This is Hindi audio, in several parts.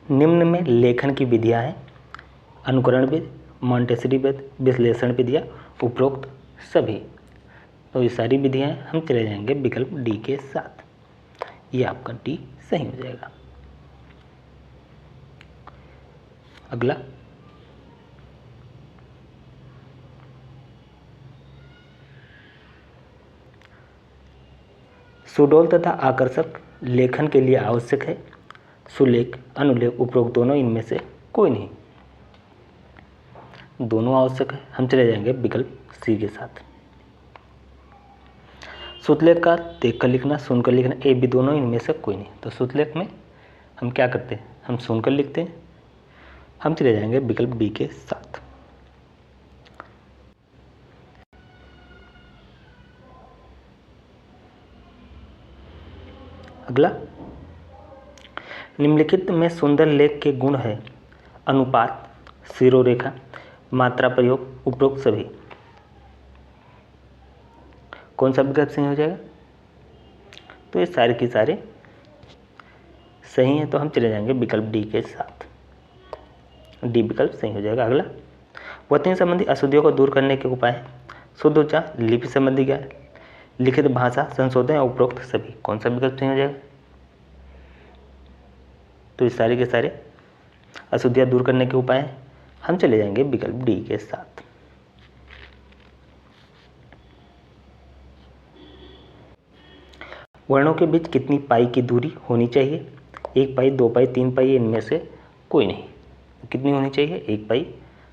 निम्न में लेखन की विधियां हैं: अनुकरण विधि, मॉन्टेसरी विधि, विश्लेषण विधियां, उपरोक्त सभी। तो ये सारी विधियां हैं, हम चले जाएंगे विकल्प डी के साथ। ये आपका डी सही हो जाएगा। अगला, सुडौल तथा आकर्षक लेखन के लिए आवश्यक है: सुलेख, अनुलेख, उपरोक्त दोनों, इनमें से कोई नहीं। दोनों आवश्यक है, हम चले जाएंगे विकल्प सी के साथ। सुतलेख का देखकर लिखना, सुनकर लिखना, ए बी दोनों, इनमें से कोई नहीं। तो सुतलेख में हम क्या करते हैं, हम सुनकर लिखते हैं, हम चले जाएंगे विकल्प डी के साथ। अगला, निम्नलिखित में सुंदर लेख के गुण है: अनुपात, शिरोरेखा, मात्रा प्रयोग, उपरोक्त सभी। कौन सा विकल्प सही हो जाएगा? तो ये सारे के सारे सही हैं, तो हम चले जाएंगे विकल्प डी के साथ। डी विकल्प सही हो जाएगा। अगला, वतनी संबंधी अशुद्धियों को दूर करने के उपाय: शुद्ध उच्चारण, लिपि संबंधी ज्ञान, लिखित भाषा संशोधन या उपरोक्त सभी। कौन सा विकल्प सही हो जाएगा? तो ये सारे के सारे अशुद्धियाँ दूर करने के उपाय हैं, हम चले जाएंगे विकल्प डी के साथ। वर्णों के बीच कितनी पाई की दूरी होनी चाहिए? 1 पाई, 2 पाई, 3 पाई, इनमें से कोई नहीं। कितनी होनी चाहिए? 1 पाई।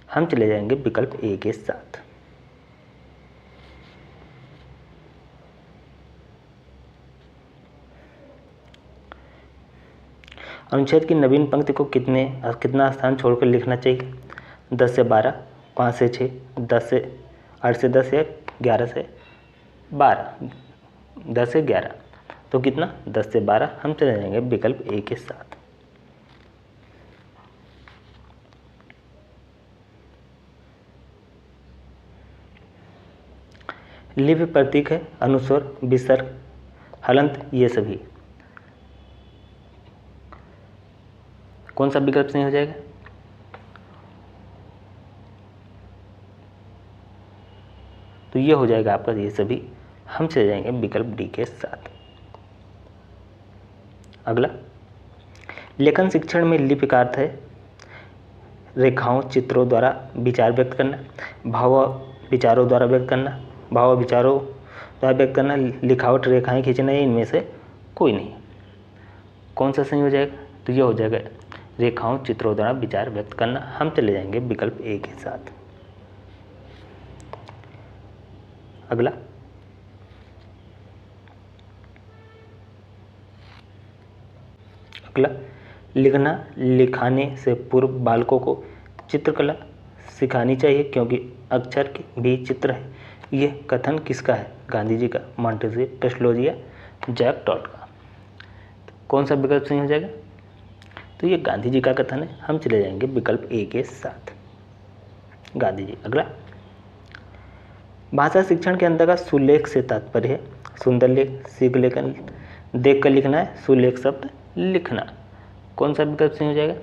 हम चले जाएंगे विकल्प ए के साथ। अनुच्छेद की नवीन पंक्ति को कितना स्थान छोड़कर लिखना चाहिए? 10 से 12, 5 से 6, 10 से 8 से 10 या 11 से 12, 10 से 11। तो कितना? 10 से 12। हम चले जाएंगे विकल्प ए के साथ। लिपि प्रतीक है अनुस्वर, विसर्ग, हलंत, ये सभी। कौन सा विकल्प सही हो जाएगा? तो ये हो जाएगा आपका ये सभी। हम चले जाएंगे विकल्प डी के साथ। अगला, लेखन शिक्षण में लिपि का अर्थ है रेखाओं, चित्रों द्वारा विचार व्यक्त करना, भाव विचारों द्वारा व्यक्त करना, भाव विचारों द्वारा व्यक्त करना, लिखावट, रेखाएं खींचना, इनमें से कोई नहीं। कौन सा सही हो जाएगा? तो ये हो जाएगा रेखाओं, चित्रों द्वारा विचार व्यक्त करना। हम चले जाएंगे विकल्प ए के साथ। अगला, लिखना लिखाने से पूर्व बालकों को चित्रकला सिखानी चाहिए क्योंकि अक्षर की भी चित्र है। यह कथन किसका है? गांधी जी का, मॉन्टेस्क्यू, पेस्टलोजी या जैक टॉट का। कौन सा विकल्प सही हो जाएगा? तो ये गांधी जी का कथन है। हम चले जाएंगे विकल्प ए के साथ, गांधी जी। अगला, भाषा शिक्षण के अंतर्गत सुलेख से तात्पर्य है सुंदर लेख, शीघ्र लेखन, देख कर लिखना है, सुलेख शब्द लिखना। कौन सा विकल्प सही हो जाएगा?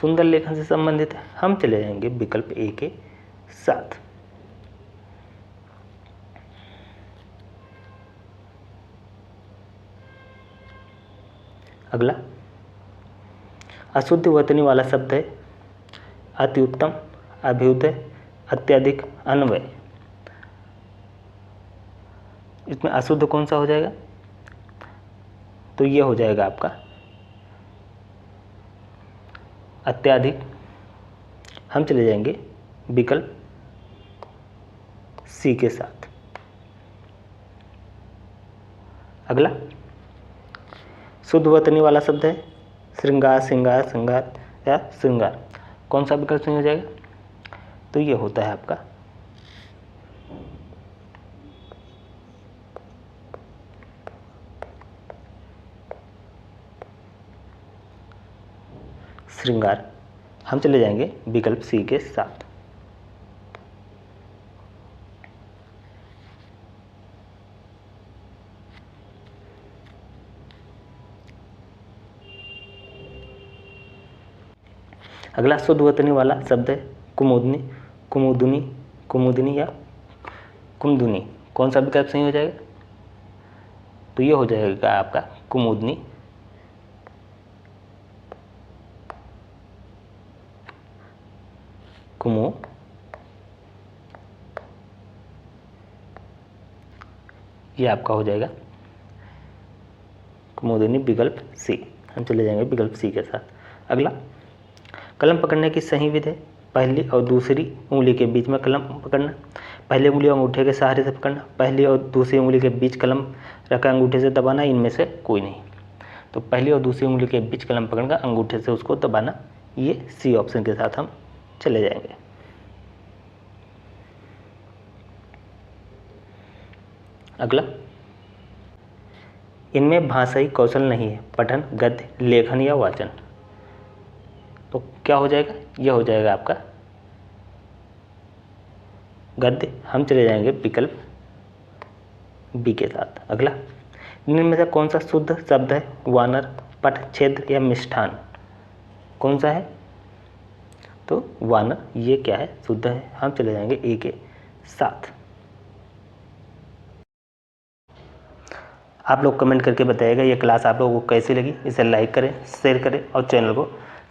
सुंदर लेखन से संबंधित है। हम चले जाएंगे विकल्प ए के साथ। अगला, अशुद्ध वर्तनी वाला शब्द है अति उत्तम, अभ्युदय, अत्यधिक, अन्वय। इसमें अशुद्ध कौन सा हो जाएगा? तो ये हो जाएगा आपका अत्याधिक। हम चले जाएंगे विकल्प सी के साथ। अगला, शुद्ध वर्तनी वाला शब्द है श्रृंगार, श्रृंगार, श्रृंगार या श्रृंगार। कौन सा विकल्प सही हो जाएगा? तो ये होता है आपका श्रृंगार। हम चले जाएंगे विकल्प सी के साथ। अगला शुद्ध वतनी वाला शब्द है कुमुदनी, कुमुदनी, कुमुदनी या कुमदुनी। कौन सा विकल्प सही हो जाएगा? तो ये हो जाएगा आपका कुमुदनी। कुमु, ये आपका हो जाएगा कुमुदनी, विकल्प सी। हम चले जाएंगे विकल्प सी के साथ। अगला, कलम पकड़ने की सही विधि है पहली और दूसरी उंगली के बीच में कलम पकड़ना, पहली उंगली अंगूठे के सहारे से पकड़ना, पहली और दूसरी उंगली के बीच कलम रखकर अंगूठे से दबाना, इनमें से कोई नहीं। तो पहली और दूसरी उंगली के बीच कलम पकड़कर अंगूठे से उसको दबाना, ये सी ऑप्शन के साथ हम चले जाएंगे। अगला, इनमें भाषाई कौशल नहीं है पठन, गद्य, लेखन या वाचन। तो क्या हो जाएगा? यह हो जाएगा आपका गद्य। हम चले जाएंगे विकल्प बी के साथ। अगला, इनमें से कौन सा शुद्ध शब्द है? वानर, पट, छेद या मिष्ठान। कौन सा है? तो वानर, ये क्या है? शुद्ध है। हम चले जाएंगे ए के साथ। आप लोग कमेंट करके बताइएगा ये क्लास आप लोगों को कैसी लगी। इसे लाइक करें, शेयर करें और चैनल को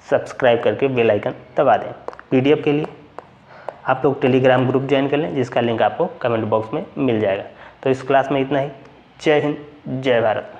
सब्सक्राइब करके बेल आइकन दबा दें। पीडीएफ के लिए आप लोग टेलीग्राम ग्रुप ज्वाइन कर लें, जिसका लिंक आपको कमेंट बॉक्स में मिल जाएगा। तो इस क्लास में इतना ही। जय हिंद, जय भारत।